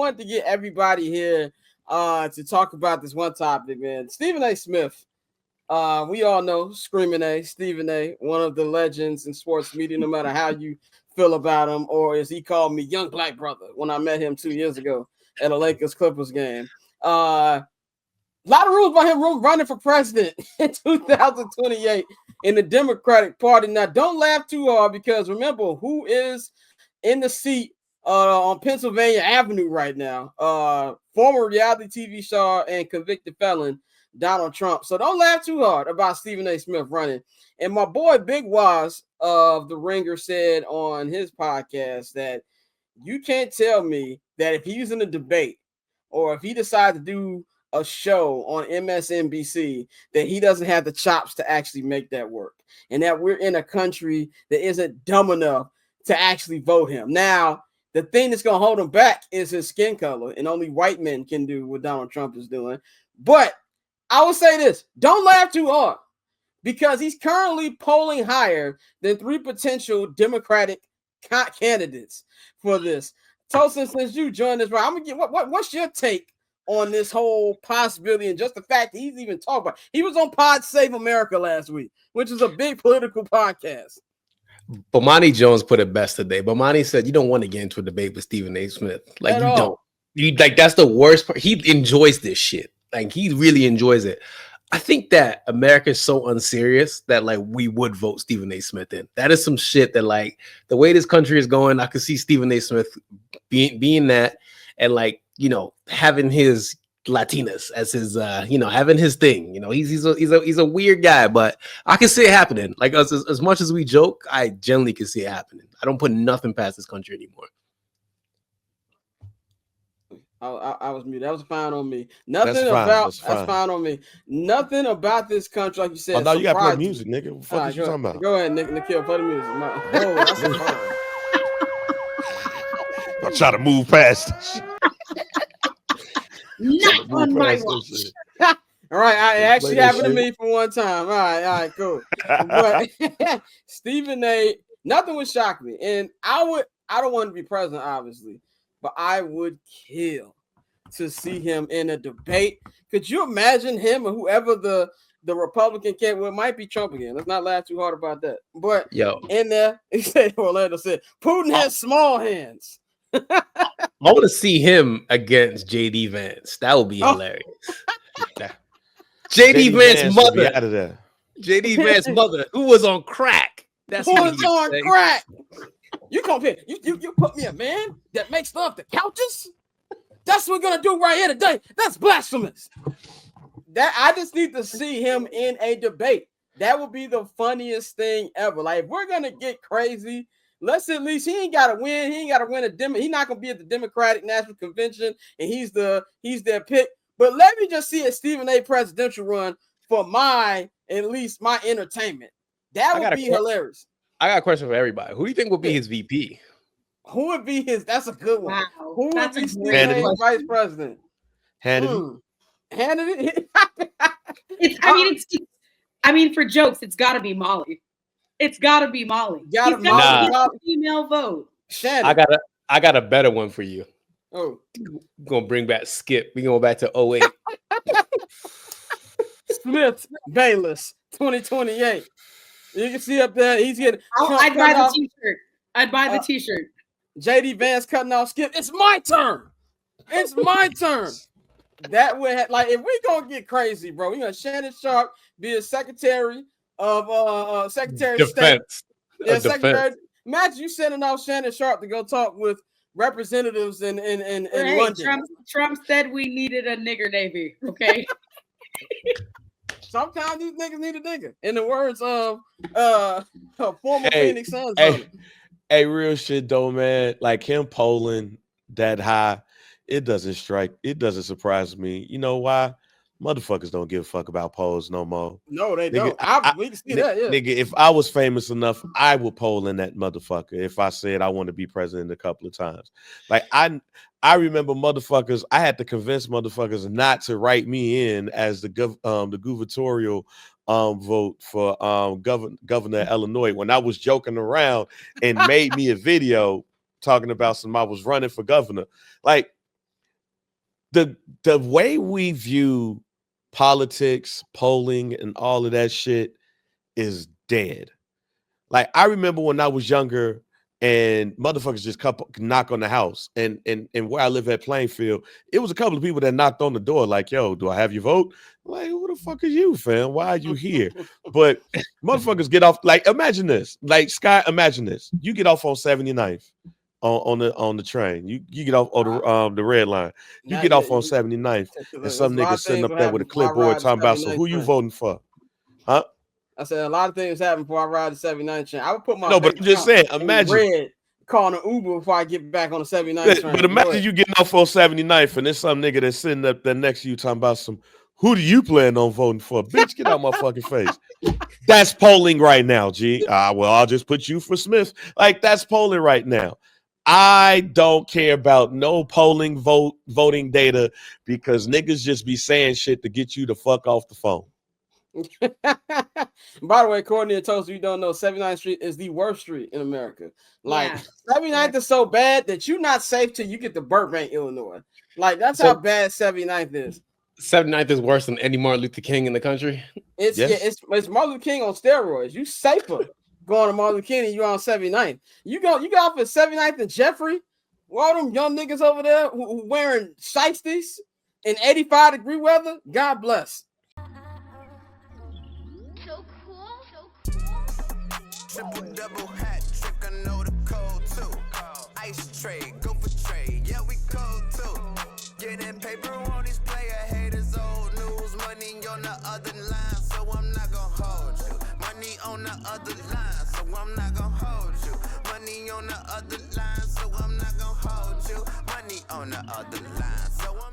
wanted to get everybody here to talk about this one topic, man. Stephen A. Smith. We all know Screaming A, Stephen A., one of the legends in sports media, no matter how you feel about him, or as he called me, young black brother, when I met him 2 years ago at a Lakers-Clippers game. A lot of rules about him running for president in 2028 in the Democratic Party. Now, don't laugh too hard, because remember who is in the seat on Pennsylvania Avenue right now. Former reality TV star and convicted felon Donald Trump. So don't laugh too hard about Stephen A. Smith running. And my boy Big Waz of The Ringer said on his podcast that you can't tell me that if he's in a debate or if he decides to do a show on MSNBC that he doesn't have the chops to actually make that work, and that we're in a country that isn't dumb enough to actually vote him. Now, the thing that's going to hold him back is his skin color, and only white men can do what Donald Trump is doing. But I will say this, don't laugh too hard, because he's currently polling higher than 3 potential Democratic candidates for this. Tosin, since you joined us, right, I'm gonna get what's your take on this whole possibility, and just the fact that he's even talking about. He was on Pod Save America last week, which is a big political podcast. Bomani Jones put it best today. Bomani said, "You don't want to get into a debate with Stephen A. Smith. Like you don't. You like that's the worst part. He enjoys this shit. Like he really enjoys it. I think that America is so unserious that like we would vote Stephen A. Smith in. That is some shit that like the way this country is going, I could see Stephen A. Smith being that, and like having his Latinas as his having his thing. He's a weird guy, but I can see it happening. Like as much as we joke, I generally can see it happening. I don't put nothing past this country anymore. I was muted. That was fine on me. That's fine on me. Nothing about this country, like you said. Oh, no, you got to play music, nigga. What the fuck are you talking about? Go ahead, Nikhil, play the music. That's fine. I'm trying to move past this. Not on my watch. All right, it actually happened to me for one time. All right, cool. But Stephen A., nothing would shock me, and I don't want to be president, obviously, but I would kill to see him in a debate. Could you imagine him or whoever the Republican candidate? Well, it might be Trump again. Let's not laugh too hard about that. But in there, he said, Orlando said, Putin has small hands. I want to see him against JD Vance. That would be hilarious. JD Vance's mother. Out of there. JD Vance's mother, who was on crack. That's who was on crack. You compare you put me a man that makes love to couches? That's what we're gonna do right here today. That's blasphemous. That I just need to see him in a debate. That would be the funniest thing ever. Like if we're gonna get crazy, let's at least he ain't gotta win. He ain't gotta win he's not gonna be at the Democratic National Convention and he's their pick. But let me just see a Stephen A. presidential run for at least my entertainment. That would be hilarious. I got a question for everybody. Who do you think would be his VP? Who would be his? That's a good one. Wow. Who would be Stephen A. vice president? Hannity. Hannity. I mean, for jokes, it's got to be Molly. It's got to be Molly. Got a female vote. Shannon. I got a better one for you. Oh, we're gonna bring back Skip. We're going back to 08. Smith Bayless 2028. You can see up there, he's getting. I'd buy the t-shirt. I'd buy the t-shirt. JD Vance cutting off Skip. It's my turn. It's my turn. That would have, like, if we gonna get crazy, bro, we gonna Shannon Sharp be a secretary of Secretary of State. Yeah, Secretary. Imagine you sending off Shannon Sharp to go talk with representatives in London. Trump said we needed a nigger navy. Okay. Sometimes these niggas need a nigga. In the words of former Phoenix Suns. Hey, real shit though, man. Like him polling that high, it doesn't surprise me. You know why? Motherfuckers don't give a fuck about polls no more. No, they don't. We can see that, yeah. Nigga, if I was famous enough, I would poll in that motherfucker if I said I want to be president a couple of times. Like I remember motherfuckers, I had to convince motherfuckers not to write me in as the gubernatorial vote for governor of Illinois when I was joking around and made me a video talking about I was running for governor. Like, the way we view politics, polling, and all of that shit is dead. Like, I remember when I was younger and motherfuckers just knock on the house. And where I live at Plainfield, it was a couple of people that knocked on the door like, yo, do I have your vote? I'm like, who the fuck are you, fam? Why are you here? But motherfuckers get off. Like, imagine this. Like, Sky, imagine this. You get off on 79th on the train. You get off on the red line. You get off on 79th, and some nigga sitting up there with a clipboard talking about, so who you voting for? Huh? I said a lot of things happen before I ride the 79th train. I would put my but I'm just saying, imagine red calling an Uber before I get back on the 79th train. But imagine you getting off on 79th and there's some nigga that's sitting up there next to you talking about who do you plan on voting for? Bitch, get out my fucking face. That's polling right now, G. Well, I'll just put you for Smith. Like, that's polling right now. I don't care about no polling voting data because niggas just be saying shit to get you the fuck off the phone. By the way, according to Toast, you don't know 79th Street is the worst street in America. Like, 79th is so bad that you're not safe till you get to Burbank, Illinois. Like, that's how bad 79th is. 79th is worse than any Martin Luther King in the country. It's Martin Luther King on steroids. You safer going to Martin Luther King and you're on 79th. You go off at 79th and Jeffrey. All them young niggas over there who wearing shiesties in 85-degree weather. God bless. Triple double hat trick, I know the code too. Ice trade, go for trade, yeah we cold too. Getting paper on these player haters, old news. Money on the other line, so I'm not gonna hold you. Money on the other line, so I'm not gonna hold you. Money on the other line, so I'm not gonna hold you. Money on the other line, so I'm